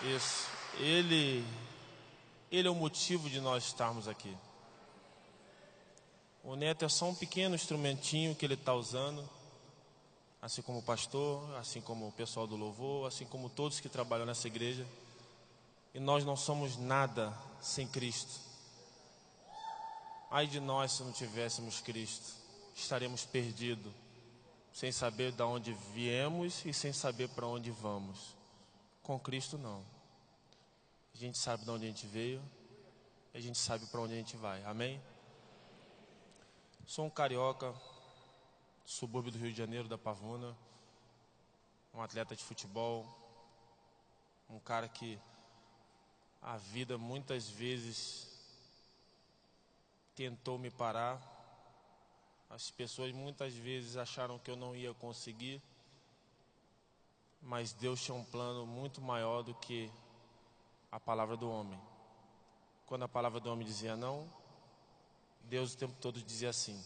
Isso. Ele é o motivo de nós estarmos aqui. O Neto é só um pequeno instrumentinho que ele está usando, assim como o pastor, assim como o pessoal do louvor, assim como todos que trabalham nessa igreja. E nós não somos nada sem Cristo. Ai de nós se não tivéssemos Cristo, estaremos perdidos, sem saber de onde viemos e sem saber para onde vamos. Com Cristo não. A gente sabe de onde a gente veio, a gente sabe para onde a gente vai. Amém? Sou um carioca, subúrbio do Rio de Janeiro, da Pavuna, um atleta de futebol, um cara que a vida muitas vezes tentou me parar. As pessoas muitas vezes acharam que eu não ia conseguir, mas Deus tinha um plano muito maior do que a palavra do homem. Quando a palavra do homem dizia não, Deus o tempo todo dizia sim.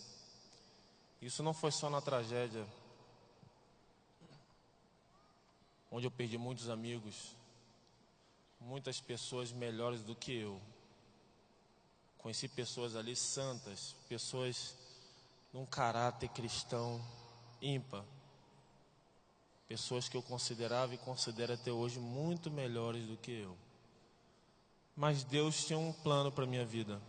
Isso não foi só na tragédia, onde eu perdi muitos amigos, muitas pessoas melhores do que eu. Conheci pessoas ali santas, pessoas num caráter cristão ímpar. Pessoas que eu considerava e considero até hoje muito melhores do que eu. Mas Deus tinha um plano para a minha vida.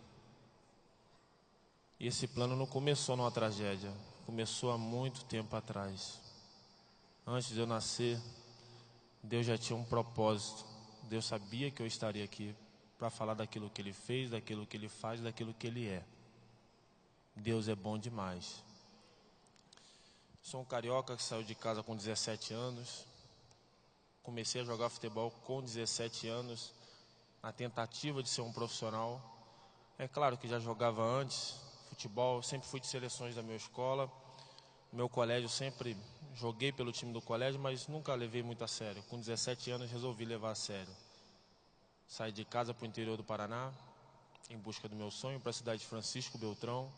E esse plano não começou numa tragédia, começou há muito tempo atrás. Antes de eu nascer, Deus já tinha um propósito. Deus sabia que eu estaria aqui para falar daquilo que Ele fez, daquilo que Ele faz, daquilo que Ele é. Deus é bom demais. Sou um carioca que saiu de casa com 17 anos. Comecei a jogar futebol com 17 anos, na tentativa de ser um profissional. É claro que já jogava antes futebol, sempre fui de seleções da minha escola. No meu colégio sempre joguei pelo time do colégio, mas nunca levei muito a sério. Com 17 anos resolvi levar a sério. Saí de casa para o interior do Paraná, em busca do meu sonho, para a cidade de Francisco Beltrão.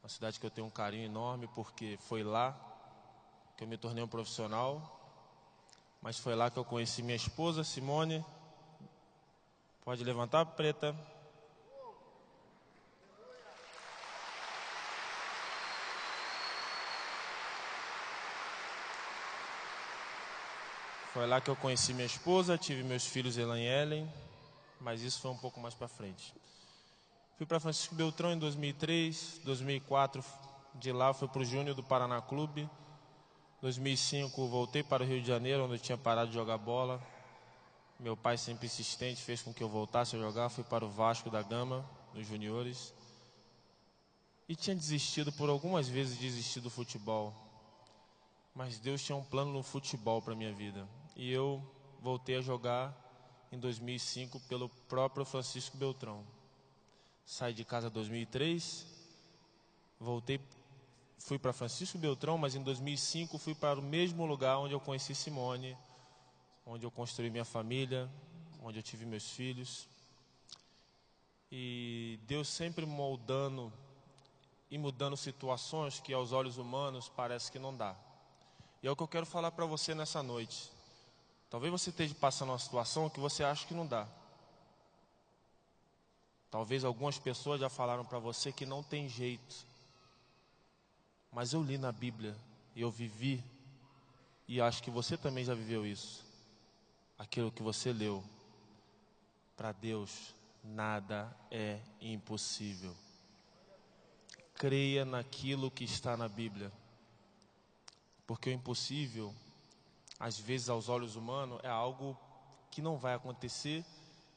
Uma cidade que eu tenho um carinho enorme, porque foi lá que eu me tornei um profissional. Mas foi lá que eu conheci minha esposa, Simone. Pode levantar, preta. Foi lá que eu conheci minha esposa, tive meus filhos Elan e Ellen, mas isso foi um pouco mais para frente. Fui para Francisco Beltrão em 2003, 2004 de lá fui para o Júnior do Paraná Clube. 2005 voltei para o Rio de Janeiro, onde eu tinha parado de jogar bola. Meu pai, sempre insistente, fez com que eu voltasse a jogar. Fui para o Vasco da Gama, nos juniores. E tinha desistido, por algumas vezes desistido do futebol. Mas Deus tinha um plano no futebol para a minha vida. E eu voltei a jogar em 2005 pelo próprio Francisco Beltrão. Saí de casa em 2003, voltei, fui para Francisco Beltrão, mas em 2005 fui para o mesmo lugar onde eu conheci Simone, onde eu construí minha família, onde eu tive meus filhos. E Deus sempre moldando e mudando situações que aos olhos humanos parece que não dá. E é o que eu quero falar para você nessa noite. Talvez você esteja passando uma situação que você acha que não dá. Talvez algumas pessoas já falaram para você que não tem jeito. Mas eu li na Bíblia e eu vivi, e acho que você também já viveu isso. Aquilo que você leu. Para Deus, nada é impossível. Creia naquilo que está na Bíblia. Porque o impossível, às vezes aos olhos humanos, é algo que não vai acontecer.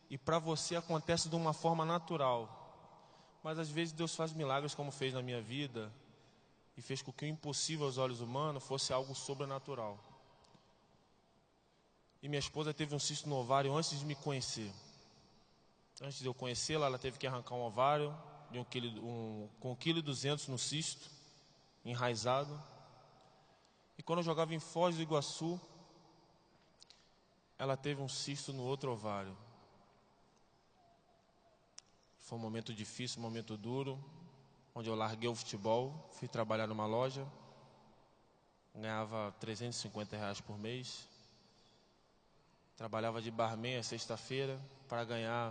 E para você acontece de uma forma natural. Mas às vezes Deus faz milagres, como fez na minha vida, e fez com que o impossível aos olhos humanos fosse algo sobrenatural. E minha esposa teve um cisto no ovário antes de me conhecer. Antes de eu conhecê-la, ela teve que arrancar um ovário de com 1,2 kg no cisto, enraizado. E quando eu jogava em Foz do Iguaçu, ela teve um cisto no outro ovário. Foi um momento difícil, um momento duro, onde eu larguei o futebol, fui trabalhar numa loja, ganhava R$ 350 por mês. Trabalhava de barman à sexta-feira para ganhar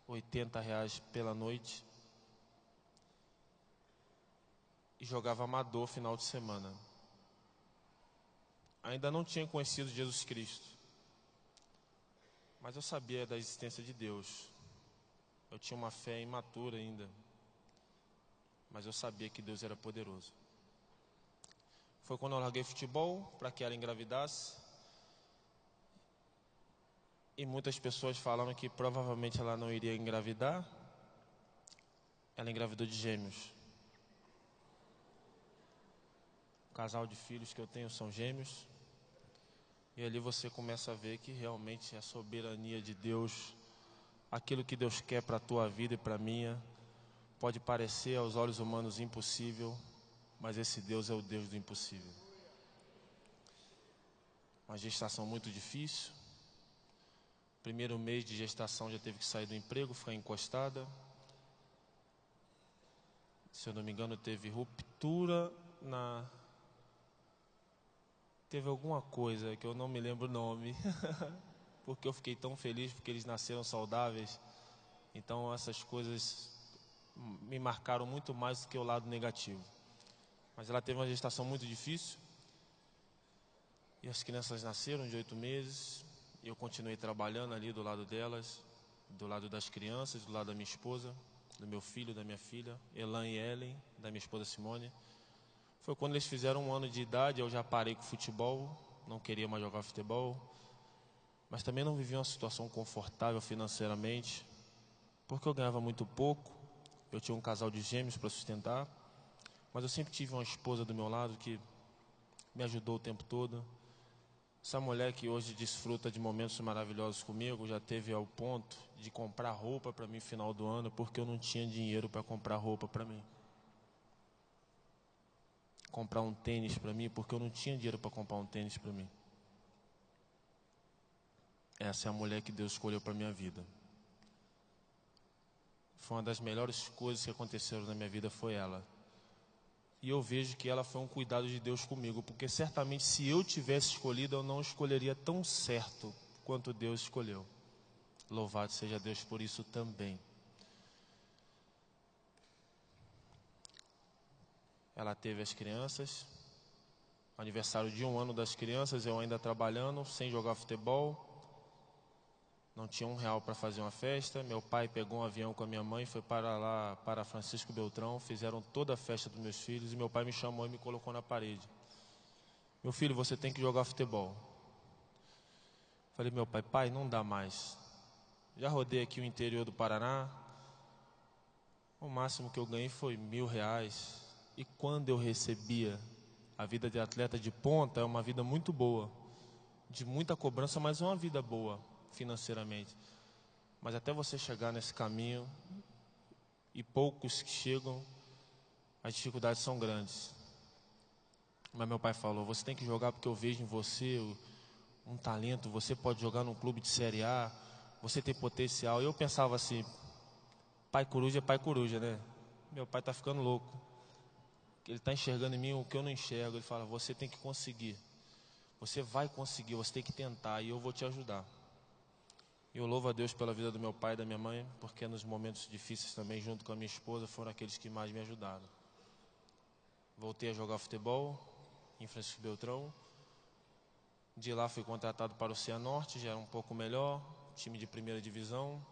R$ 80 pela noite. E jogava amador final de semana. Ainda não tinha conhecido Jesus Cristo, mas eu sabia da existência de Deus. Eu tinha uma fé imatura ainda, mas eu sabia que Deus era poderoso. Foi quando eu larguei futebol para que ela engravidasse. E muitas pessoas falaram que provavelmente ela não iria engravidar. Ela engravidou de gêmeos. O casal de filhos que eu tenho são gêmeos. E ali você começa a ver que realmente é a soberania de Deus. Aquilo que Deus quer para a tua vida e para a minha, pode parecer aos olhos humanos impossível, mas esse Deus é o Deus do impossível. Uma gestação muito difícil. Primeiro mês de gestação já teve que sair do emprego, ficar encostada. Se eu não me engano, teve ruptura na... Teve alguma coisa que eu não me lembro o nome, porque eu fiquei tão feliz porque eles nasceram saudáveis. Então essas coisas me marcaram muito mais do que o lado negativo. Mas ela teve uma gestação muito difícil. E as crianças nasceram de 8 meses. E eu continuei trabalhando ali do lado delas, do lado das crianças, do lado da minha esposa, do meu filho, da minha filha, Elan e Ellen, da minha esposa Simone. Foi quando eles fizeram 1 ano de idade, eu já parei com o futebol, não queria mais jogar futebol, mas também não vivia uma situação confortável financeiramente, porque eu ganhava muito pouco, eu tinha um casal de gêmeos para sustentar, mas eu sempre tive uma esposa do meu lado que me ajudou o tempo todo. Essa mulher que hoje desfruta de momentos maravilhosos comigo, já teve ao ponto de comprar roupa para mim no final do ano, porque eu não tinha dinheiro para comprar roupa para mim. Comprar um tênis para mim, porque eu não tinha dinheiro para comprar um tênis para mim. Essa é a mulher que Deus escolheu para a minha vida. Foi uma das melhores coisas que aconteceram na minha vida, foi ela. E eu vejo que ela foi um cuidado de Deus comigo, porque certamente se eu tivesse escolhido, eu não escolheria tão certo quanto Deus escolheu. Louvado seja Deus por isso também. Ela teve as crianças, aniversário de 1 ano das crianças, eu ainda trabalhando, sem jogar futebol. Não tinha R$ 1 para fazer uma festa. Meu pai pegou um avião com a minha mãe, foi para lá, para Francisco Beltrão. Fizeram toda a festa dos meus filhos e meu pai me chamou e me colocou na parede. Meu filho, você tem que jogar futebol. Falei, meu pai, pai, não dá mais. Já rodei aqui o interior do Paraná. O máximo que eu ganhei foi R$ 1.000. E quando eu recebia, a vida de atleta de ponta é uma vida muito boa, de muita cobrança, mas é uma vida boa financeiramente. Mas até você chegar nesse caminho, e poucos que chegam, as dificuldades são grandes. Mas meu pai falou, você tem que jogar porque eu vejo em você um talento, você pode jogar num clube de Série A, você tem potencial. E eu pensava assim, pai coruja, né? Meu pai está ficando louco. Ele está enxergando em mim o que eu não enxergo. Ele fala, você tem que conseguir. Você vai conseguir, você tem que tentar e eu vou te ajudar. E eu louvo a Deus pela vida do meu pai e da minha mãe, porque nos momentos difíceis também, junto com a minha esposa, foram aqueles que mais me ajudaram. Voltei a jogar futebol em Francisco Beltrão. De lá fui contratado para o Cianorte, já era um pouco melhor, time de primeira divisão.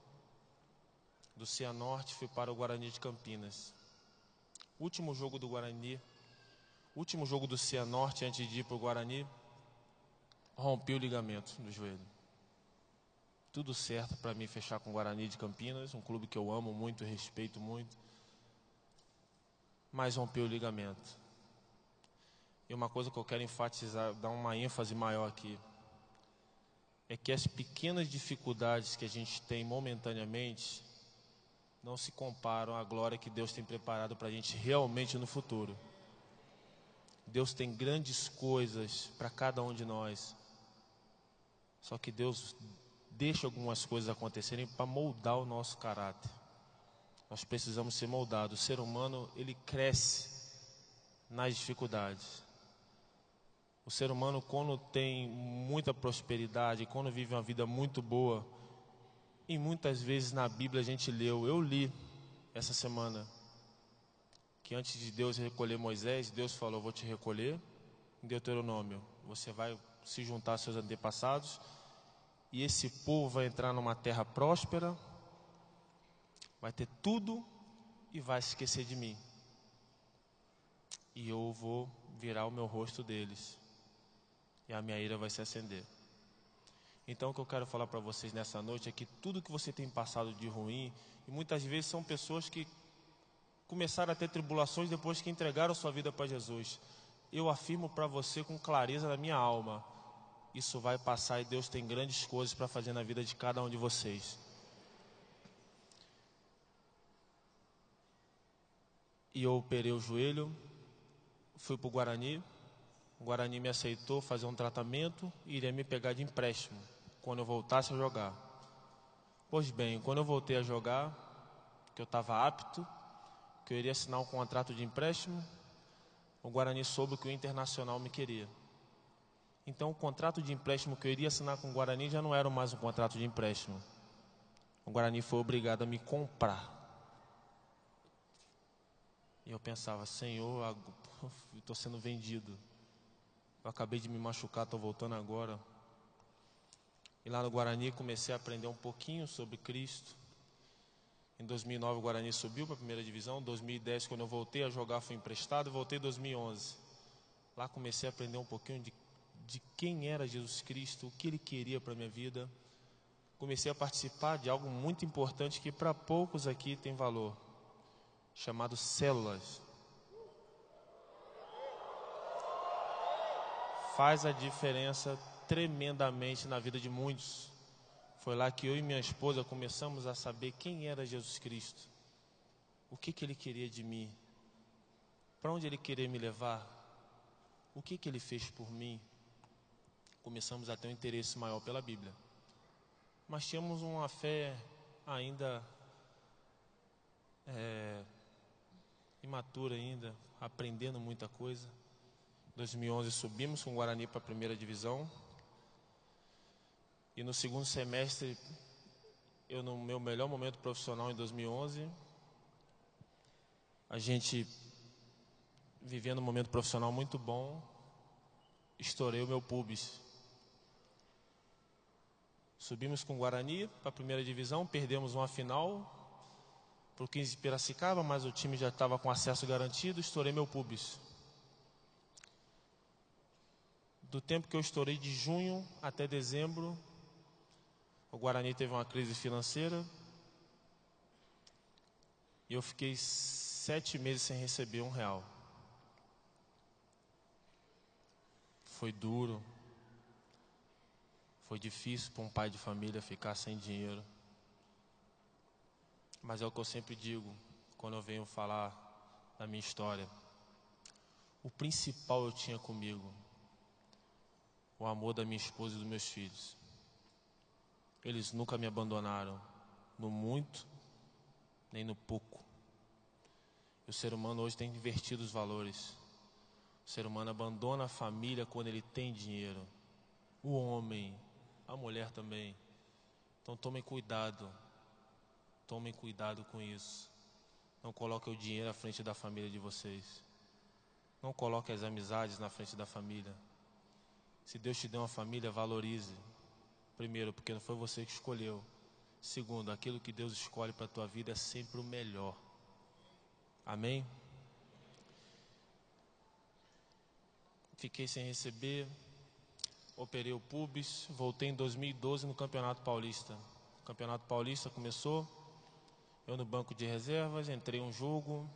Do Cianorte fui para o Guarani de Campinas. Último jogo do Guarani, último jogo do Cianorte antes de ir para o Guarani, rompi o ligamento do joelho. Tudo certo para mim fechar com o Guarani de Campinas, um clube que eu amo muito e respeito muito. Mas rompi o ligamento. E uma coisa que eu quero enfatizar, dar uma ênfase maior aqui, é que as pequenas dificuldades que a gente tem momentaneamente não se comparam à glória que Deus tem preparado para a gente realmente no futuro. Deus tem grandes coisas para cada um de nós. Só que Deus deixa algumas coisas acontecerem para moldar o nosso caráter. Nós precisamos ser moldados. O ser humano, ele cresce nas dificuldades. O ser humano, quando tem muita prosperidade, quando vive uma vida muito boa, e muitas vezes na Bíblia a gente leu, eu li essa semana, que antes de Deus recolher Moisés, Deus falou: vou te recolher. Em Deuteronômio, você vai se juntar aos seus antepassados, e esse povo vai entrar numa terra próspera, vai ter tudo e vai se esquecer de mim. E eu vou virar o meu rosto deles, e a minha ira vai se acender. Então o que eu quero falar para vocês nessa noite é que tudo que você tem passado de ruim, e muitas vezes são pessoas que começaram a ter tribulações depois que entregaram sua vida para Jesus. Eu afirmo para você com clareza na minha alma, isso vai passar e Deus tem grandes coisas para fazer na vida de cada um de vocês. E eu operei o joelho, fui para o Guarani me aceitou fazer um tratamento e iria me pegar de empréstimo quando eu voltasse a jogar. Pois bem, quando eu voltei a jogar, que eu estava apto, que eu iria assinar um contrato de empréstimo, o Guarani soube que o Internacional me queria. Então o contrato de empréstimo que eu iria assinar com o Guarani já não era mais um contrato de empréstimo. O Guarani foi obrigado a me comprar. E eu pensava: Senhor, estou sendo vendido. Eu acabei de me machucar, estou voltando agora. E lá no Guarani comecei a aprender um pouquinho sobre Cristo. Em 2009 o Guarani subiu para a primeira divisão. Em 2010, quando eu voltei a jogar, fui emprestado. E voltei em 2011. Lá comecei a aprender um pouquinho de quem era Jesus Cristo, o que Ele queria para a minha vida. Comecei a participar de algo muito importante que para poucos aqui tem valor, chamado células. Faz a diferença tremendamente na vida de muitos. Foi lá que eu e minha esposa começamos a saber quem era Jesus Cristo, o que Ele queria de mim, para onde Ele queria me levar, o que Ele fez por mim. Começamos a ter um interesse maior pela Bíblia, mas tínhamos uma fé ainda imatura ainda, aprendendo muita coisa. Em 2011 subimos com o Guarani para a primeira divisão. E no segundo semestre, eu no meu melhor momento profissional em 2011, a gente vivendo um momento profissional muito bom, estourei o meu pubis. Subimos com o Guarani para a primeira divisão, perdemos uma final para o 15 de Piracicaba, mas o time já estava com acesso garantido, estourei meu pubis. Do tempo que eu estourei, de junho até dezembro, o Guarani teve uma crise financeira e eu fiquei 7 meses sem receber R$1. Foi duro, foi difícil para um pai de família ficar sem dinheiro. Mas é o que eu sempre digo quando eu venho falar da minha história. O principal eu tinha comigo, o amor da minha esposa e dos meus filhos. Eles nunca me abandonaram, no muito, nem no pouco. E o ser humano hoje tem invertido os valores. O ser humano abandona a família quando ele tem dinheiro. O homem, a mulher também. Então tomem cuidado com isso. Não coloquem o dinheiro à frente da família de vocês. Não coloquem as amizades na frente da família. Se Deus te deu uma família, valorize. Primeiro, porque não foi você que escolheu. Segundo, aquilo que Deus escolhe para a tua vida é sempre o melhor. Amém? Fiquei sem receber, operei o pubis, voltei em 2012 no Campeonato Paulista. O Campeonato Paulista começou, eu no banco de reservas, entrei um jogo,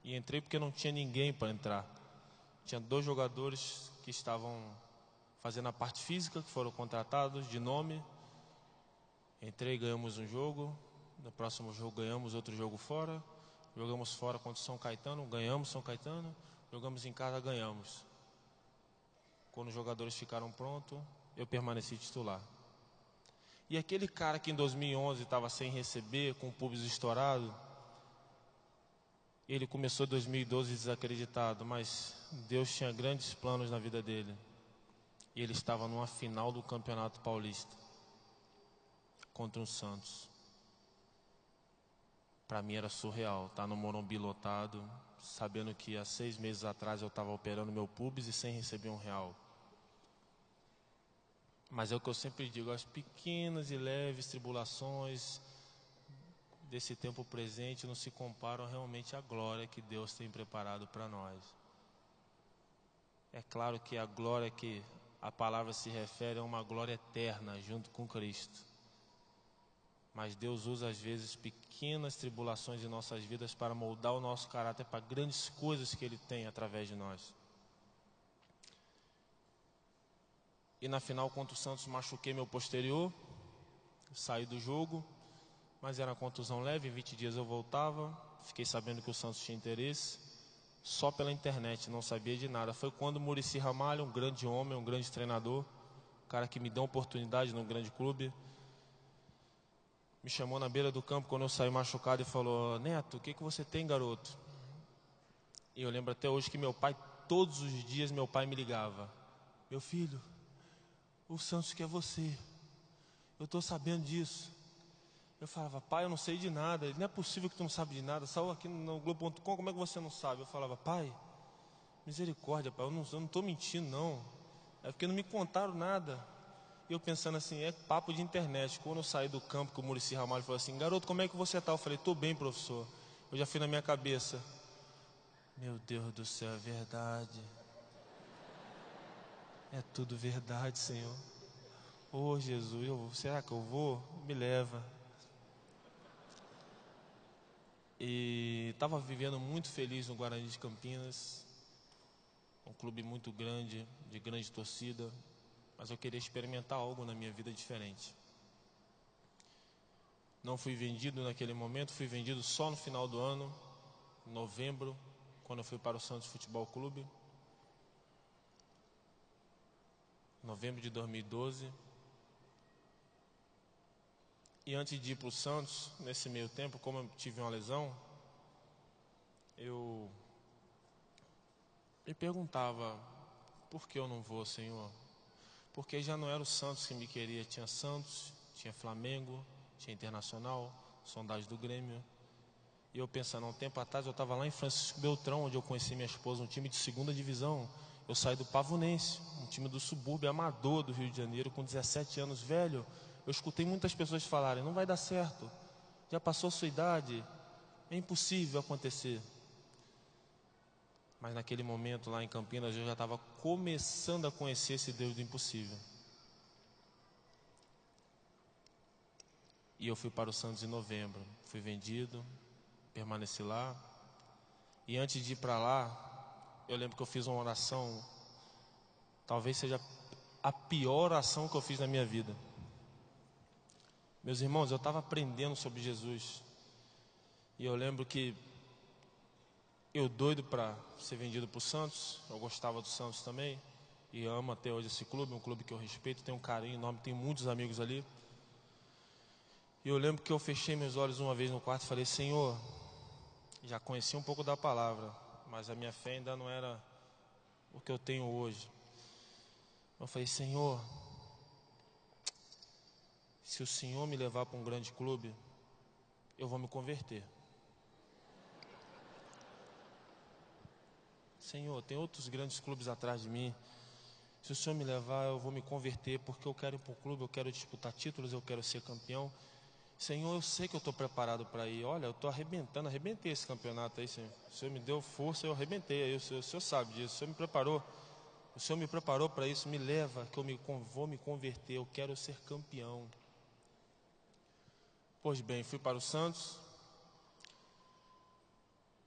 e entrei porque não tinha ninguém para entrar. Tinha 2 jogadores que estavam fazendo a parte física, que foram contratados de nome. Entrei, ganhamos um jogo, no próximo jogo ganhamos outro jogo fora, jogamos fora contra o São Caetano, ganhamos São Caetano, jogamos em casa, ganhamos. Quando os jogadores ficaram prontos, eu permaneci titular. E aquele cara que em 2011 estava sem receber, com o pubis estourado, ele começou 2012 desacreditado, mas Deus tinha grandes planos na vida dele. E ele estava numa final do Campeonato Paulista contra o Santos. Para mim era surreal, estar no Morumbi lotado, sabendo que há 6 meses atrás eu estava operando meu pubis e sem receber R$1. Mas é o que eu sempre digo, as pequenas e leves tribulações desse tempo presente não se comparam realmente à glória que Deus tem preparado para nós. É claro que a glória que a palavra se refere é uma glória eterna junto com Cristo. Mas Deus usa às vezes pequenas tribulações em nossas vidas para moldar o nosso caráter para grandes coisas que Ele tem através de nós. E na final contra o Santos machuquei meu posterior, saí do jogo, mas era uma contusão leve, em 20 dias eu voltava. Fiquei sabendo que o Santos tinha interesse, só pela internet, não sabia de nada. Foi quando o Muricy Ramalho, um grande homem, um grande treinador, um cara que me deu oportunidade num grande clube, me chamou na beira do campo quando eu saí machucado e falou: Neto, o que você tem, garoto? E eu lembro até hoje que meu pai, todos os dias meu pai me ligava: meu filho, o Santos quer você, eu estou sabendo disso. Eu falava: pai, eu não sei de nada. Ele: não é possível que tu não sabe de nada, saiu aqui no Globo.com, como é que você não sabe? Eu falava: pai, misericórdia, pai, eu não estou mentindo não, é porque não me contaram nada. E eu pensando assim, é papo de internet. Quando eu saí do campo, que o Muricy Ramalho falou assim: garoto, como é que você está? Eu falei: estou bem, professor. Eu já fui na minha cabeça: meu Deus do céu, é verdade. É tudo verdade, Senhor. Ô Jesus, será que eu vou? Me leva. E estava vivendo muito feliz no Guarani de Campinas, um clube muito grande, de grande torcida, mas eu queria experimentar algo na minha vida diferente. Não fui vendido naquele momento, fui vendido só no final do ano, em novembro, quando eu fui para o Santos Futebol Clube, novembro de 2012. E antes de ir para o Santos, nesse meio tempo, como eu tive uma lesão, eu me perguntava: por que eu não vou, Senhor? Porque já não era o Santos que me queria. Tinha Santos, tinha Flamengo, tinha Internacional, sondagem do Grêmio. E eu pensando, há um tempo atrás eu estava lá em Francisco Beltrão, onde eu conheci minha esposa, um time de 2ª divisão. Eu saí do Pavonense, um time do subúrbio amador do Rio de Janeiro, com 17 anos, velho. Eu escutei muitas pessoas falarem: não vai dar certo, já passou a sua idade, é impossível acontecer. Mas naquele momento lá em Campinas eu já estava começando a conhecer esse Deus do impossível. E eu fui para o Santos em novembro, fui vendido, permaneci lá. E antes de ir para lá, eu lembro que eu fiz uma oração, talvez seja a pior oração que eu fiz na minha vida. Meus irmãos, eu estava aprendendo sobre Jesus. E eu lembro que eu doido para ser vendido para o Santos, eu gostava do Santos também, e amo até hoje esse clube, um clube que eu respeito, tenho um carinho enorme, tenho muitos amigos ali. E eu lembro que eu fechei meus olhos uma vez no quarto e falei: Senhor, já conheci um pouco da palavra, mas a minha fé ainda não era o que eu tenho hoje. Eu falei: Senhor, se o Senhor me levar para um grande clube, eu vou me converter. Senhor, tem outros grandes clubes atrás de mim. Se o Senhor me levar, eu vou me converter, porque eu quero ir para o clube, eu quero disputar títulos, eu quero ser campeão. Senhor, eu sei que eu estou preparado para ir. Olha, eu estou arrebentei esse campeonato aí, Senhor. O Senhor me deu força, eu arrebentei aí. O Senhor sabe disso, o Senhor me preparou. O Senhor me preparou para isso, me leva, que eu vou me converter, eu quero ser campeão. Pois bem, fui para o Santos.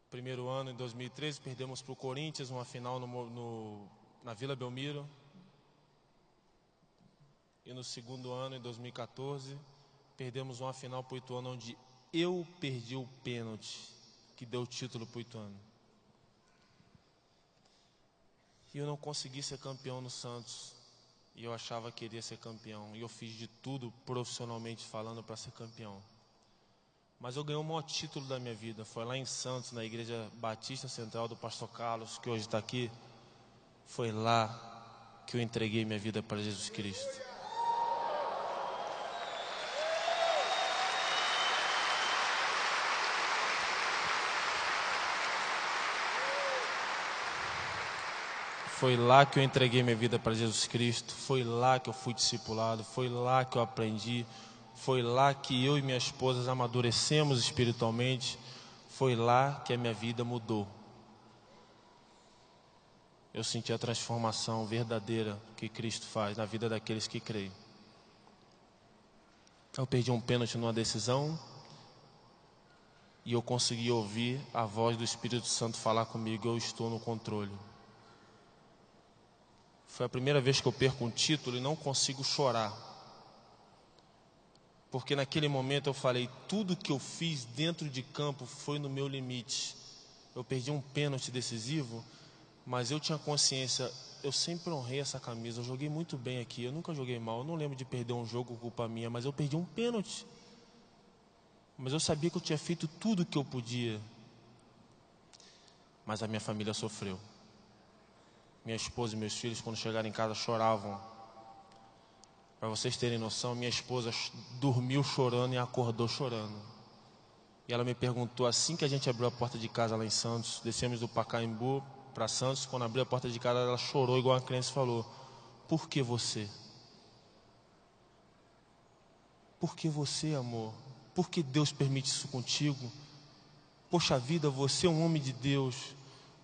Primeiro ano, em 2013, perdemos para o Corinthians, uma final na Vila Belmiro. E no segundo ano, em 2014, perdemos uma final para o Ituano, onde eu perdi o pênalti que deu o título para o Ituano. E eu não consegui ser campeão no Santos. E eu achava que iria ser campeão. E eu fiz de tudo, profissionalmente falando, para ser campeão. Mas eu ganhei o maior título da minha vida. Foi lá em Santos, na Igreja Batista Central do Pastor Carlos, que hoje está aqui. Foi lá que eu entreguei minha vida para Jesus Cristo. Foi lá que eu entreguei minha vida para Jesus Cristo, foi lá que eu fui discipulado, foi lá que eu aprendi, foi lá que eu e minha esposa amadurecemos espiritualmente, foi lá que a minha vida mudou. Eu senti a transformação verdadeira que Cristo faz na vida daqueles que creem. Eu perdi um pênalti numa decisão e eu consegui ouvir a voz do Espírito Santo falar comigo: eu estou no controle. Foi a primeira vez que eu perco um título e não consigo chorar. Porque naquele momento eu falei, tudo que eu fiz dentro de campo foi no meu limite. Eu perdi um pênalti decisivo, mas eu tinha consciência, eu sempre honrei essa camisa, eu joguei muito bem aqui, eu nunca joguei mal, eu não lembro de perder um jogo por culpa minha, mas eu perdi um pênalti. Mas eu sabia que eu tinha feito tudo o que eu podia. Mas a minha família sofreu. Minha esposa e meus filhos, quando chegaram em casa, choravam. Para vocês terem noção, minha esposa dormiu chorando e acordou chorando. E ela me perguntou, assim que a gente abriu a porta de casa lá em Santos, descemos do Pacaembu para Santos, quando abriu a porta de casa, ela chorou igual uma criança e falou: por que você? Por que você, amor? Por que Deus permite isso contigo? Poxa vida, você é um homem de Deus.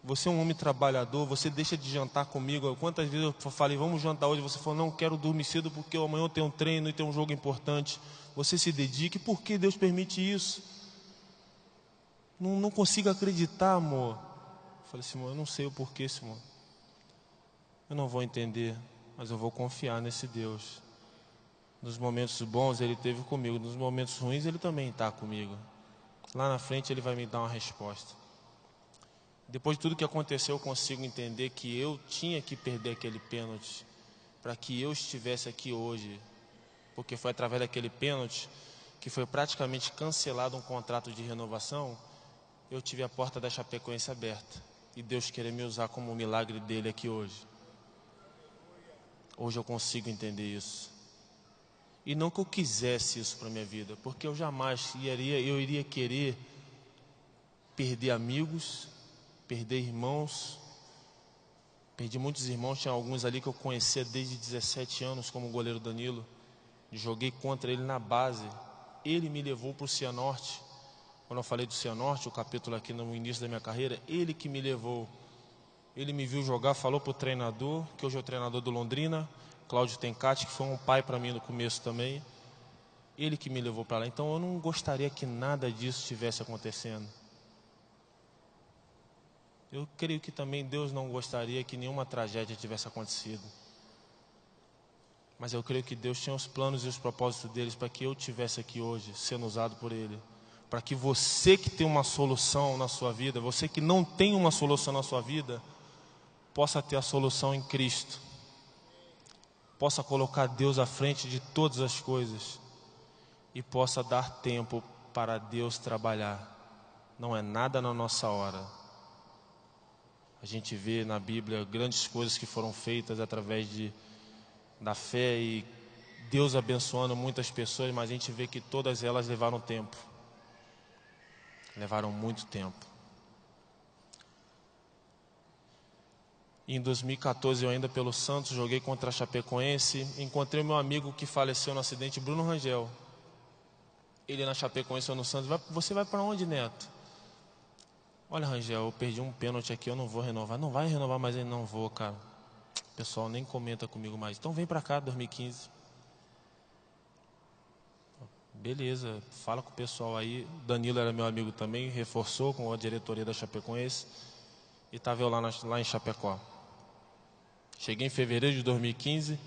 Você é um homem trabalhador, você deixa de jantar comigo. Quantas vezes eu falei, vamos jantar hoje, você falou, não quero dormir cedo porque amanhã eu tenho um treino e tem um jogo importante. Você se dedique, por que Deus permite isso? Não consigo acreditar, amor. Eu falei, Simão, eu não sei o porquê, Simão. Eu não vou entender, mas eu vou confiar nesse Deus. Nos momentos bons Ele esteve comigo, nos momentos ruins Ele também está comigo. Lá na frente Ele vai me dar uma resposta. Depois de tudo que aconteceu, eu consigo entender que eu tinha que perder aquele pênalti para que eu estivesse aqui hoje. Porque foi através daquele pênalti que foi praticamente cancelado um contrato de renovação. Eu tive a porta da Chapecoense aberta. E Deus queria me usar como um milagre dele aqui hoje. Hoje eu consigo entender isso. E não que eu quisesse isso para a minha vida, porque eu jamais iria querer perder amigos, perder irmãos. Perdi muitos irmãos, tinha alguns ali que eu conhecia desde 17 anos, como o goleiro Danilo. Joguei contra ele na base. Ele me levou para o Cianorte. Quando eu falei do Cianorte, o capítulo aqui no início da minha carreira, ele que me levou. Ele me viu jogar, falou para o treinador, que hoje é o treinador do Londrina, Cláudio Tencati, que foi um pai para mim no começo também. Ele que me levou para lá. Então eu não gostaria que nada disso estivesse acontecendo. Eu creio que também Deus não gostaria que nenhuma tragédia tivesse acontecido. Mas eu creio que Deus tinha os planos e os propósitos deles para que eu estivesse aqui hoje, sendo usado por Ele. Para que você que tem uma solução na sua vida, você que não tem uma solução na sua vida, possa ter a solução em Cristo. Possa colocar Deus à frente de todas as coisas. E possa dar tempo para Deus trabalhar. Não é nada na nossa hora. A gente vê na Bíblia grandes coisas que foram feitas através da fé e Deus abençoando muitas pessoas, mas a gente vê que todas elas levaram tempo. Levaram muito tempo. E em 2014, eu ainda pelo Santos, joguei contra a Chapecoense. Encontrei meu amigo que faleceu no acidente, Bruno Rangel. Ele na Chapecoense, eu no Santos. Você vai para onde, Neto? Olha, Rangel, eu perdi um pênalti aqui, eu não vou renovar. Não vai renovar, mas eu não vou, cara. O pessoal nem comenta comigo mais. Então vem pra cá, 2015. Beleza, fala com o pessoal aí. Danilo era meu amigo também, reforçou com a diretoria da Chapecoense. E estava eu lá em Chapecó. Cheguei em fevereiro de 2015.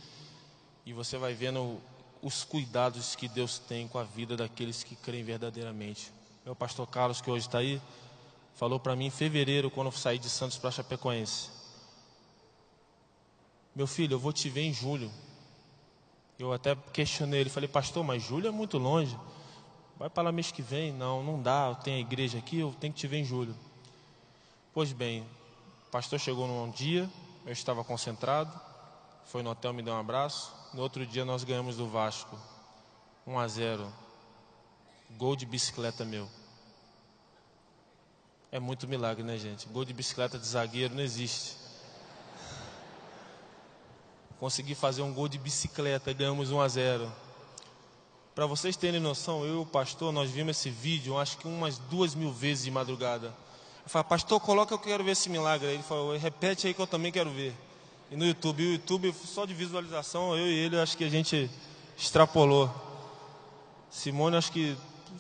E você vai vendo os cuidados que Deus tem com a vida daqueles que creem verdadeiramente. Meu pastor Carlos, que hoje está aí, falou para mim em fevereiro, quando eu saí de Santos para Chapecoense: meu filho, eu vou te ver em julho. Eu até questionei ele, falei, pastor, mas julho é muito longe. Vai para lá mês que vem. Não dá, eu tenho a igreja aqui, eu tenho que te ver em julho. Pois bem, o pastor chegou num dia, eu estava concentrado, foi no hotel, me deu um abraço. No outro dia nós ganhamos do Vasco, 1-0, gol de bicicleta meu. É muito milagre, né, gente? Gol de bicicleta de zagueiro não existe. Consegui fazer um gol de bicicleta, ganhamos 1-0. Para vocês terem noção, eu e o pastor, nós vimos esse vídeo, acho que umas 2.000 vezes de madrugada. Eu falei, pastor, coloca, eu quero ver esse milagre. Ele falou, repete aí que eu também quero ver. E no YouTube, o YouTube só de visualização, eu e ele, acho que a gente extrapolou. Simone, acho que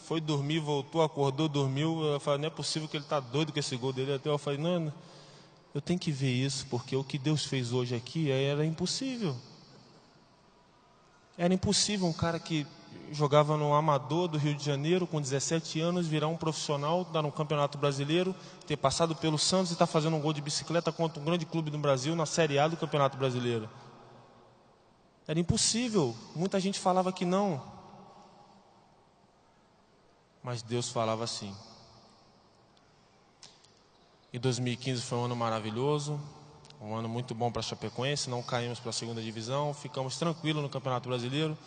foi dormir, voltou, acordou, dormiu. Eu falei, não é possível que ele está doido com esse gol dele. Até eu falei, não, eu tenho que ver isso, porque o que Deus fez hoje aqui era impossível. Era impossível um cara que jogava no Amador do Rio de Janeiro com 17 anos, virar um profissional, dar um campeonato brasileiro, ter passado pelo Santos e estar fazendo um gol de bicicleta contra um grande clube do Brasil na Série A do Campeonato Brasileiro. Era impossível. Muita gente falava que não. Mas Deus falava assim. E 2015 foi um ano maravilhoso, um ano muito bom para a Chapecoense, não caímos para a segunda divisão, ficamos tranquilos no Campeonato Brasileiro.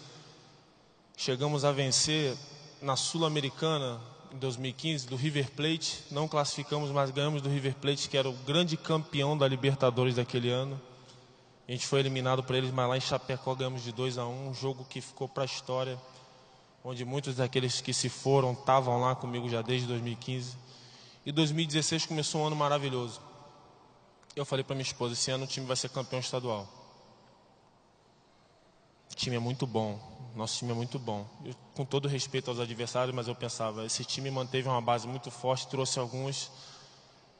Chegamos a vencer na Sul-Americana em 2015 do River Plate, não classificamos, mas ganhamos do River Plate, que era o grande campeão da Libertadores daquele ano. A gente foi eliminado por eles, mas lá em Chapecó ganhamos de 2-1, um jogo que ficou para a história, onde muitos daqueles que se foram estavam lá comigo já desde 2015. E 2016 começou um ano maravilhoso. Eu falei para minha esposa, esse ano o time vai ser campeão estadual. O time é muito bom, nosso time é muito bom. Eu, com todo respeito aos adversários, mas eu pensava, esse time manteve uma base muito forte, trouxe alguns,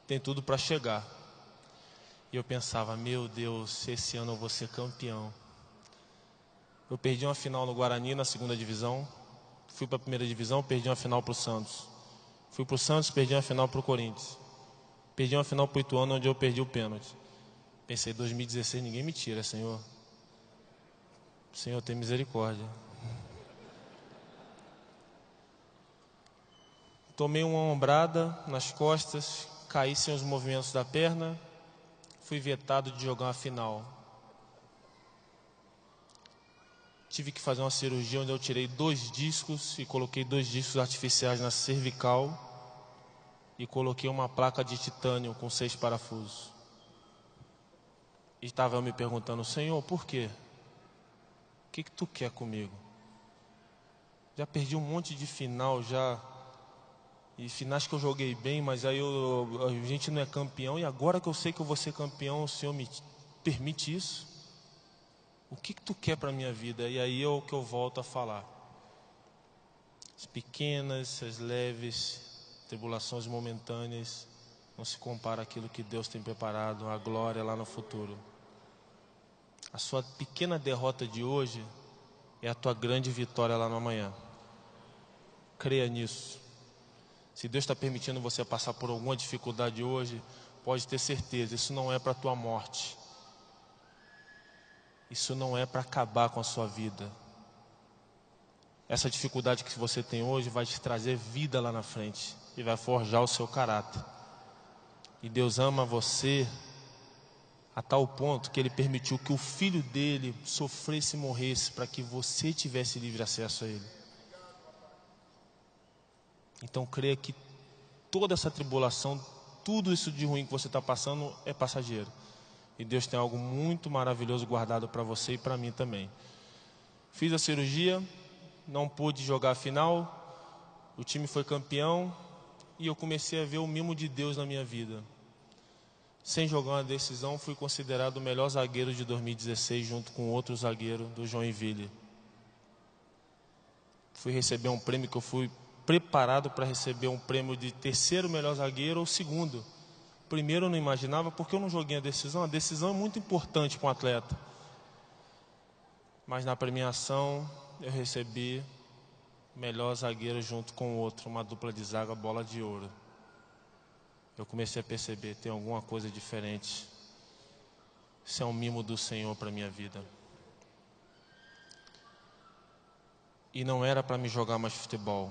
tem tudo para chegar. E eu pensava, meu Deus, esse ano eu vou ser campeão. Eu perdi uma final no Guarani, na segunda divisão. Fui para a primeira divisão, perdi uma final para o Santos. Fui para o Santos, perdi uma final para o Corinthians. Perdi uma final para o Ituano, onde eu perdi o pênalti. Pensei, 2016 ninguém me tira, Senhor. Senhor, tem misericórdia. Tomei uma ombrada nas costas, caí sem os movimentos da perna, fui vetado de jogar uma final. Tive que fazer uma cirurgia onde eu tirei 2 discos e coloquei 2 discos artificiais na cervical e coloquei uma placa de titânio com 6 parafusos. E estava me perguntando, Senhor, por quê? O que tu quer comigo? Já perdi um monte de final, já. E finais que eu joguei bem, mas aí a gente não é campeão. E agora que eu sei que eu vou ser campeão, o Senhor me permite isso? O que tu quer para a minha vida? E aí é o que eu volto a falar. As pequenas, as leves, tribulações momentâneas, não se compara àquilo que Deus tem preparado, a glória lá no futuro. A sua pequena derrota de hoje é a tua grande vitória lá no amanhã. Creia nisso. Se Deus está permitindo você passar por alguma dificuldade hoje, pode ter certeza, isso não é para a tua morte. Isso não é para acabar com a sua vida. Essa dificuldade que você tem hoje vai te trazer vida lá na frente e vai forjar o seu caráter. E Deus ama você a tal ponto que Ele permitiu que o Filho dele sofresse e morresse para que você tivesse livre acesso a Ele. Então creia que toda essa tribulação, tudo isso de ruim que você está passando é passageiro. E Deus tem algo muito maravilhoso guardado para você e para mim também. Fiz a cirurgia, não pude jogar a final, o time foi campeão e eu comecei a ver o mimo de Deus na minha vida. Sem jogar uma decisão, fui considerado o melhor zagueiro de 2016 junto com outro zagueiro do Joinville. Fui receber um prêmio que eu fui preparado para receber um prêmio de terceiro melhor zagueiro ou segundo. Primeiro eu não imaginava porque eu não joguei a decisão. A decisão é muito importante para um atleta. Mas na premiação eu recebi melhor zagueiro junto com outro, uma dupla de zaga, bola de ouro. Eu comecei a perceber, tem alguma coisa diferente. Isso é um mimo do Senhor para a minha vida. E não era para me jogar mais futebol.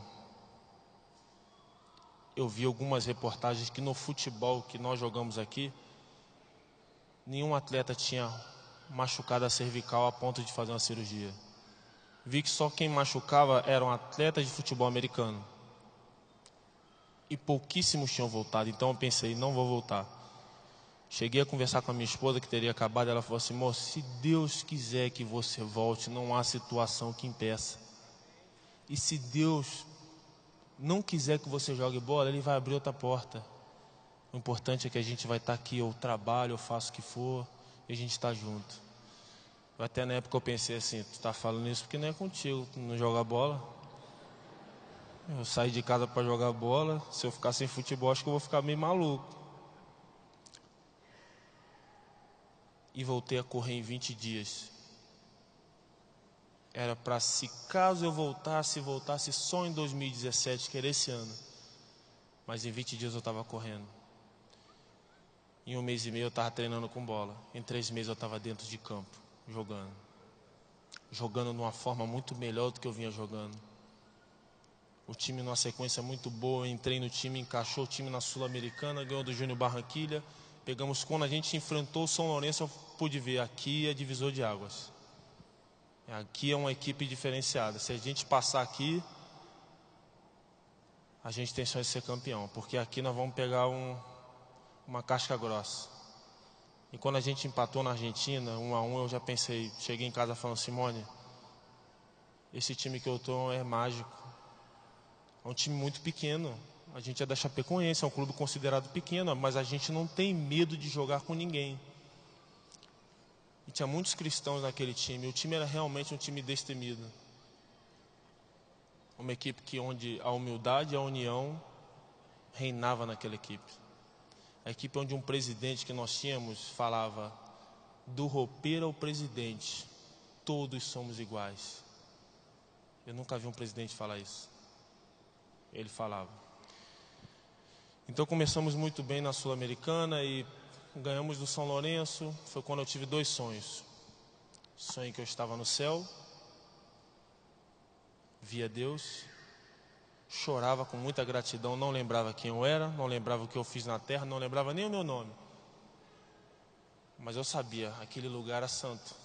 Eu vi algumas reportagens que no futebol que nós jogamos aqui, nenhum atleta tinha machucada cervical a ponto de fazer uma cirurgia. Vi que só quem machucava eram atletas de futebol americano. E pouquíssimos tinham voltado, então eu pensei, não vou voltar. Cheguei a conversar com a minha esposa, que teria acabado, ela falou assim, moço, se Deus quiser que você volte, não há situação que impeça. E se Deus não quiser que você jogue bola, Ele vai abrir outra porta. O importante é que a gente vai estar aqui, eu trabalho, eu faço o que for, e a gente está junto. Até na época eu pensei assim, tu está falando isso porque não é contigo, tu não joga bola. Eu saí de casa para jogar bola, se eu ficar sem futebol, acho que eu vou ficar meio maluco. E voltei a correr em 20 dias. Era para, se caso eu voltasse só em 2017, que era esse ano. Mas em 20 dias eu estava correndo. Em 1 mês e meio eu estava treinando com bola. Em 3 meses eu estava dentro de campo, jogando. Jogando de uma forma muito melhor do que eu vinha jogando. O time numa sequência muito boa, entrei no time, encaixou o time na Sul-Americana, ganhou do Júnior Barranquilla. Pegamos, quando a gente enfrentou o São Lourenço, eu pude ver, aqui é divisor de águas. Aqui é uma equipe diferenciada. Se a gente passar aqui, a gente tem chance de ser campeão, porque aqui nós vamos pegar uma casca grossa. E quando a gente empatou na Argentina, 1-1, eu já pensei, cheguei em casa falando, Simone, esse time que eu tô é mágico. É um time muito pequeno. A gente é da Chapecoense, é um clube considerado pequeno, mas a gente não tem medo de jogar com ninguém. E tinha muitos cristãos naquele time. O time era realmente um time destemido. Uma equipe onde a humildade e a união reinava naquela equipe. A equipe onde um presidente que nós tínhamos falava, do roupeiro ao presidente, todos somos iguais. Eu nunca vi um presidente falar isso. Ele falava. Então começamos muito bem na Sul-Americana e ganhamos do São Lourenço. Foi quando eu tive 2 sonhos. Sonho que eu estava no céu, via Deus, chorava com muita gratidão, não lembrava quem eu era, não lembrava o que eu fiz na terra, não lembrava nem o meu nome. Mas eu sabia, aquele lugar era santo.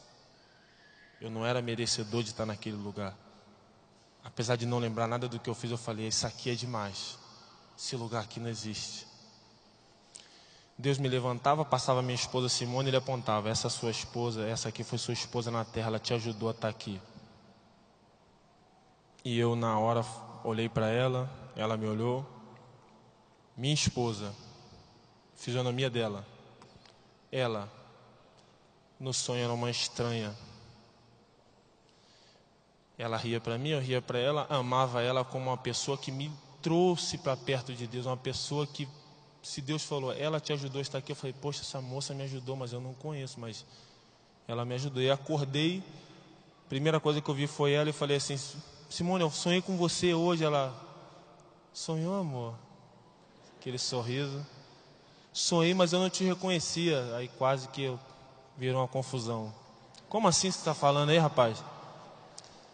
Eu não era merecedor de estar naquele lugar. Apesar de não lembrar nada do que eu fiz, eu falei, isso aqui é demais. Esse lugar aqui não existe. Deus me levantava, passava minha esposa Simone e ele apontava, essa sua esposa, essa aqui foi sua esposa na terra, ela te ajudou a estar aqui. E eu na hora olhei para ela, ela me olhou. Minha esposa, fisionomia dela, ela, no sonho era uma estranha. Ela ria para mim, eu ria para ela, amava ela como uma pessoa que me trouxe para perto de Deus, uma pessoa que, se Deus falou, ela te ajudou a estar aqui, eu falei, poxa, essa moça me ajudou, mas eu não conheço, mas ela me ajudou. E acordei, primeira coisa que eu vi foi ela e falei assim, Simone, eu sonhei com você hoje. Ela, sonhou, amor? Aquele sorriso. Sonhei, mas eu não te reconhecia. Aí quase que virou uma confusão. Como assim você está falando aí, rapaz?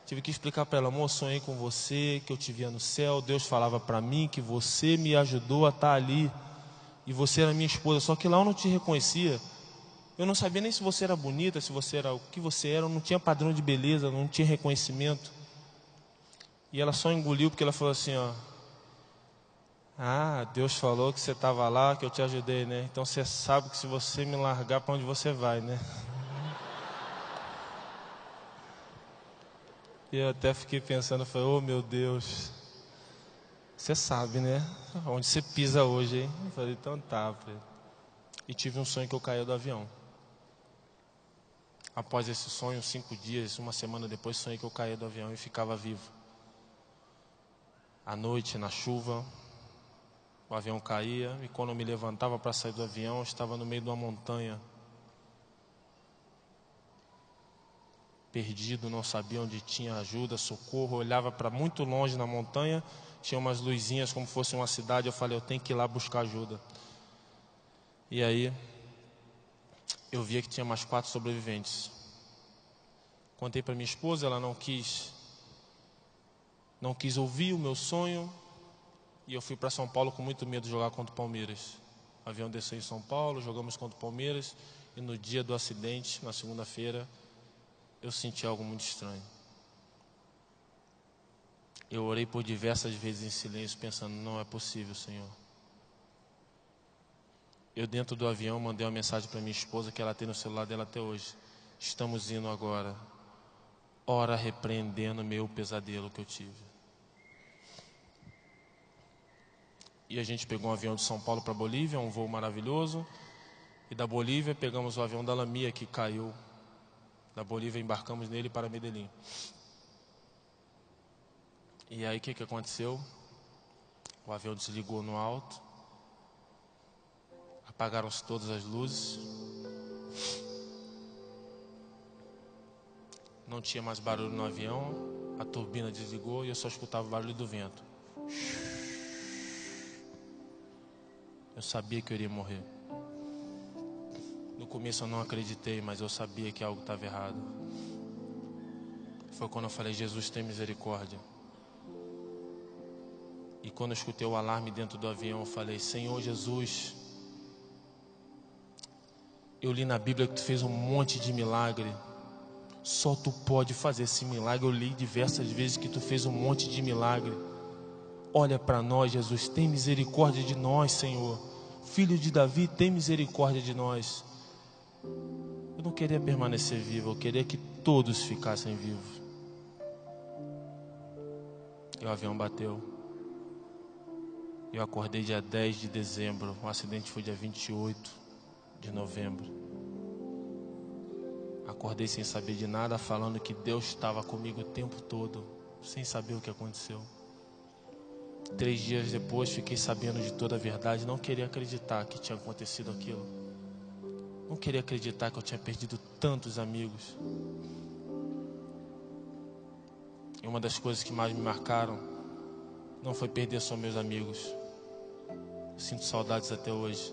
Tive que explicar para ela, amor, sonhei com você, que eu te via no céu. Deus falava para mim que você me ajudou a estar ali. E você era minha esposa, só que lá eu não te reconhecia. Eu não sabia nem se você era bonita, se você era o que você era. Eu não tinha padrão de beleza, não tinha reconhecimento. E ela só engoliu porque ela falou assim, ó. Ah, Deus falou que você estava lá, que eu te ajudei, né? Então você sabe que se você me largar, para onde você vai, né? E eu até fiquei pensando, falei, oh meu Deus, você sabe, né? Onde você pisa hoje, hein? Eu falei, então tá. Falei. E tive um sonho que eu caí do avião. Após esse sonho, 5 dias, 1 semana depois, sonhei que eu caí do avião e ficava vivo. À noite, na chuva, o avião caía e quando eu me levantava para sair do avião, eu estava no meio de uma montanha. Perdido, não sabia onde tinha ajuda, socorro. Eu olhava para muito longe na montanha, tinha umas luzinhas como fosse uma cidade. Eu falei, eu tenho que ir lá buscar ajuda. E aí, eu via que tinha mais 4 sobreviventes. Contei para minha esposa, ela não quis ouvir o meu sonho. E eu fui para São Paulo com muito medo de jogar contra o Palmeiras. O avião desceu em São Paulo, jogamos contra o Palmeiras. E no dia do acidente, na segunda-feira, eu senti algo muito estranho. Eu orei por diversas vezes em silêncio, pensando, não é possível, Senhor. Eu dentro do avião mandei uma mensagem para minha esposa, que ela tem no celular dela até hoje. Estamos indo agora, ora repreendendo o meu pesadelo que eu tive. E a gente pegou um avião de São Paulo para Bolívia, um voo maravilhoso. E da Bolívia pegamos o avião da Lamia, que caiu. Da Bolívia embarcamos nele para Medellín. E aí o que aconteceu? O avião desligou no alto. Apagaram-se todas as luzes. Não tinha mais barulho no avião. A turbina desligou e eu só escutava o barulho do vento. Eu sabia que eu iria morrer. No começo eu não acreditei, mas eu sabia que algo estava errado. Foi quando eu falei, Jesus, tem misericórdia. E quando eu escutei o alarme dentro do avião, eu falei, Senhor Jesus, eu li na Bíblia que tu fez um monte de milagre. Só tu pode fazer esse milagre. Eu li diversas vezes que tu fez um monte de milagre. Olha para nós, Jesus, tem misericórdia de nós, Senhor. Filho de Davi, tem misericórdia de nós. Eu não queria permanecer vivo, eu queria que todos ficassem vivos. E o avião bateu. Eu acordei dia 10 de dezembro. O acidente foi dia 28 de novembro. Acordei sem saber de nada, falando que Deus estava comigo o tempo todo, sem saber o que aconteceu. 3 dias depois, fiquei sabendo de toda a verdade. Não queria acreditar que tinha acontecido aquilo. Não queria acreditar que eu tinha perdido tantos amigos. E uma das coisas que mais me marcaram não foi perder só meus amigos. Eu sinto saudades até hoje.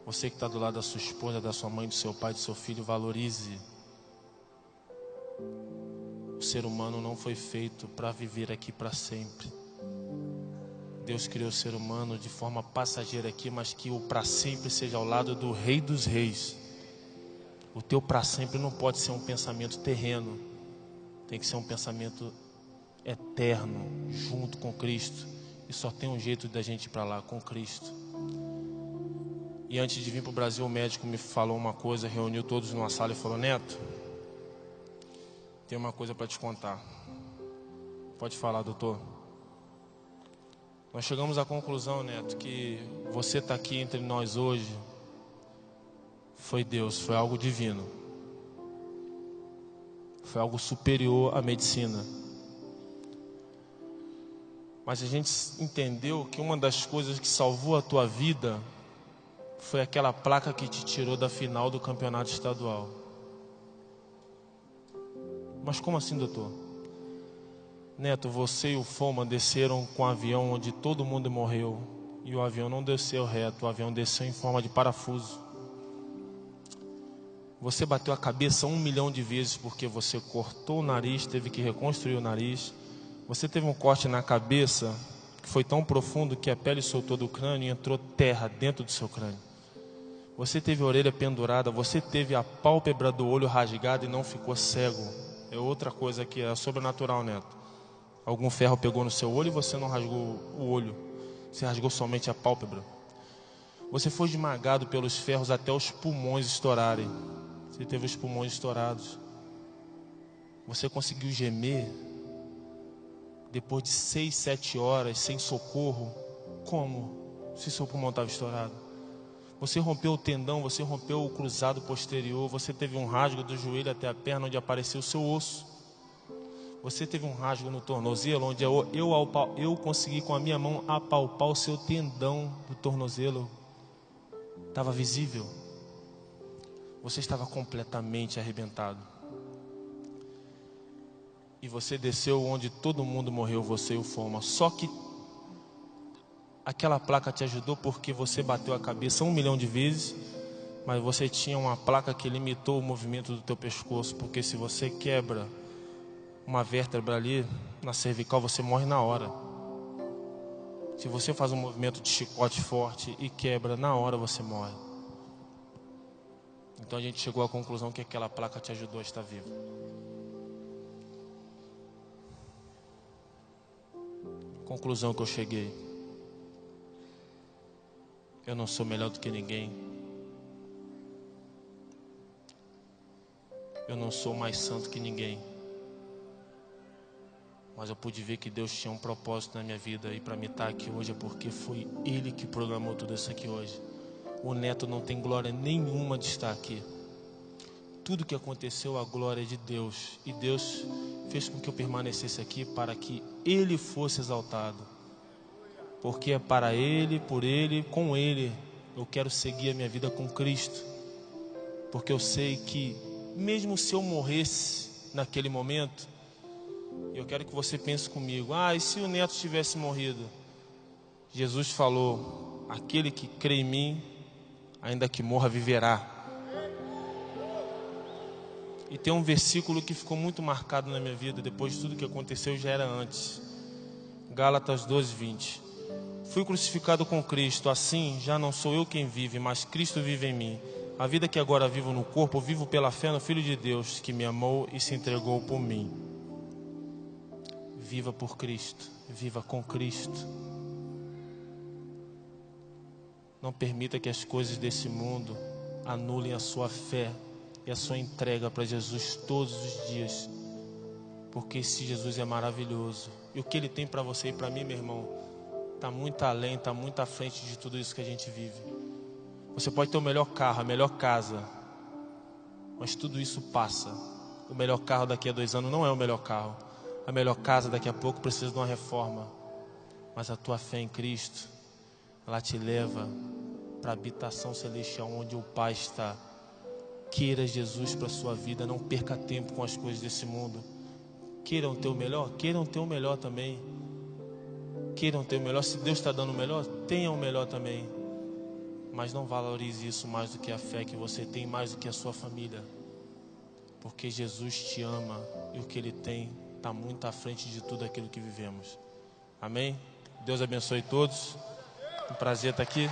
Você que está do lado da sua esposa, da sua mãe, do seu pai, do seu filho, valorize. O ser humano não foi feito para viver aqui para sempre. Deus criou o ser humano de forma passageira aqui, mas que o para sempre seja ao lado do Rei dos Reis. O teu para sempre não pode ser um pensamento terreno. Tem que ser um pensamento eterno, junto com Cristo. E só tem um jeito da gente ir para lá, com Cristo. E antes de vir para o Brasil, o médico me falou uma coisa, reuniu todos numa sala e falou, Neto, tem uma coisa para te contar. Pode falar, doutor. Nós chegamos à conclusão, Neto, que você está aqui entre nós hoje, foi Deus, foi algo divino. Foi algo superior à medicina. Mas a gente entendeu que uma das coisas que salvou a tua vida foi aquela placa que te tirou da final do campeonato estadual. Mas como assim, doutor? Neto, você e o Foman desceram com um avião onde todo mundo morreu. E o avião não desceu reto, o avião desceu em forma de parafuso. Você bateu a cabeça 1 milhão de vezes porque você cortou o nariz, teve que reconstruir o nariz. Você teve um corte na cabeça que foi tão profundo que a pele soltou do crânio e entrou terra dentro do seu crânio. Você teve a orelha pendurada, você teve a pálpebra do olho rasgada e não ficou cego. É outra coisa que é sobrenatural, Neto. Algum ferro pegou no seu olho e você não rasgou o olho. Você rasgou somente a pálpebra. Você foi esmagado pelos ferros até os pulmões estourarem. Você teve os pulmões estourados. Você conseguiu gemer depois de 6, 7 horas sem socorro. Como? Se seu pulmão estava estourado. Você rompeu o tendão, você rompeu o cruzado posterior. Você teve um rasgo do joelho até a perna onde apareceu o seu osso. Você teve um rasgo no tornozelo onde eu consegui com a minha mão apalpar o seu tendão do tornozelo. Estava visível. Você estava completamente arrebentado. E você desceu onde todo mundo morreu, você e o Foma. Só que aquela placa te ajudou porque você bateu a cabeça 1 milhão de vezes, mas você tinha uma placa que limitou o movimento do teu pescoço, porque se você quebra uma vértebra ali na cervical, você morre na hora. Se você faz um movimento de chicote forte e quebra, na hora você morre. Então a gente chegou à conclusão que aquela placa te ajudou a estar vivo. Conclusão que eu cheguei: eu não sou melhor do que ninguém. Eu não sou mais santo que ninguém. Mas eu pude ver que Deus tinha um propósito na minha vida. E para mim estar aqui hoje é porque foi Ele que programou tudo isso aqui hoje. O neto não tem glória nenhuma de estar aqui. Tudo que aconteceu, a glória é de Deus. E Deus fez com que eu permanecesse aqui para que Ele fosse exaltado. Porque é para Ele, por Ele, com Ele. Eu quero seguir a minha vida com Cristo. Porque eu sei que mesmo se eu morresse naquele momento, eu quero que você pense comigo: e se o neto tivesse morrido? Jesus falou: aquele que crê em mim, ainda que morra, viverá. E tem um versículo que ficou muito marcado na minha vida, depois de tudo que aconteceu, já era antes. Gálatas 12:20. Fui crucificado com Cristo, assim já não sou eu quem vive, mas Cristo vive em mim. A vida que agora vivo no corpo, vivo pela fé no Filho de Deus, que me amou e se entregou por mim. Viva por Cristo, viva com Cristo. Não permita que as coisas desse mundo anulem a sua fé e a sua entrega para Jesus todos os dias. Porque esse Jesus é maravilhoso. E o que Ele tem para você e para mim, meu irmão, está muito além, está muito à frente de tudo isso que a gente vive. Você pode ter o melhor carro, a melhor casa, mas tudo isso passa. O melhor carro daqui a 2 anos não é o melhor carro. A melhor casa daqui a pouco precisa de uma reforma. Mas a tua fé em Cristo, ela te leva para a habitação celestial onde o Pai está. Queira Jesus para a sua vida, não perca tempo com as coisas desse mundo. Queiram ter o melhor? Queiram ter o melhor também. Queiram ter o melhor. Se Deus está dando o melhor, tenham o melhor também. Mas não valorize isso mais do que a fé que você tem, mais do que a sua família. Porque Jesus te ama e o que Ele tem está muito à frente de tudo aquilo que vivemos. Amém? Deus abençoe todos. Um prazer estar aqui.